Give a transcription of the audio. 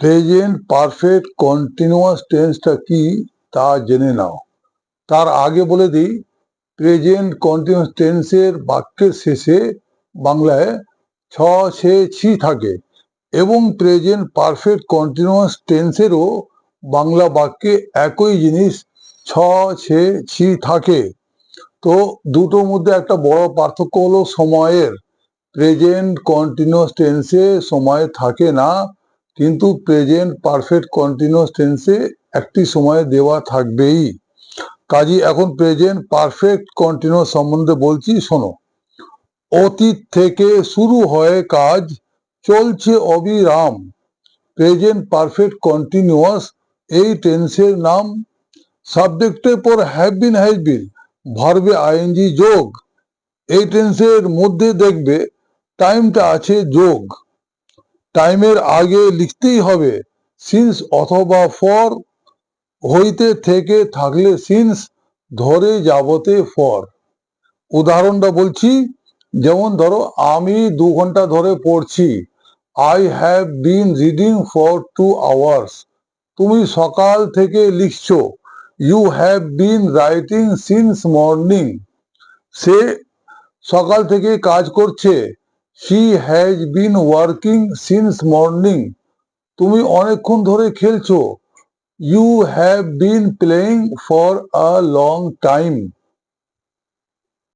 Present perfect continuous টেন্সটা কি তা জেনে নাও। তার আগে বলে দিই, প্রেজেন্ট কন্টিনিউয়াস টেন্সের বাক্যের শেষে বাংলায় ছ, সে, ছি থাকে এবং প্রেজেন্ট পারফেক্ট কন্টিনিউয়াস টেন্সেরও বাংলা বাক্যে একই জিনিস ছ, সে, ছি থাকে। তো দুটোর মধ্যে একটা বড় পার্থক্য হলো সময়ের। প্রেজেন্ট কন্টিনিউয়াস টেন্সে সময় থাকে না, কিন্তু প্রেজেন্ট পারফেক্ট কন্টিনিউয়াস টেন্সে একটি সময় দেওয়া থাকবেই। কাজী এখন প্রেজেন্ট পারফেক্ট কন্টিনিউয়াস সম্বন্ধে বলছি, শোনো। অতীত থেকে শুরু হয়ে কাজ চলছে অবিরাম। প্রেজেন্ট পারফেক্ট কন্টিনিউয়াস এই টেন্সের নাম। সাবজেক্টের পর হ্যাভ বিন, হ্যাজ বিন, ভার্বে আইএনজি যোগ। এই টেন্সের মধ্যে দেখবে টাইমটা আছে যোগ। টাইমের আগে লিখতেই হবে সিন্স অথবা ফর, হইতে থেকে থাকলে সিন্স, ধরে যাবতে ফর। উদাহরণটা বলছি, যেমন ধরো আমি 2 ঘন্টা ধরে পড়ছি। I have been reading for 2 hours. তুমি সকাল থেকে লিখছো। You have been writing since morning. সে সকাল থেকে কাজ করছে। She has been working since morning. তুমি অনেকক্ষণ ধরে খেলছো। You have been playing for a long time.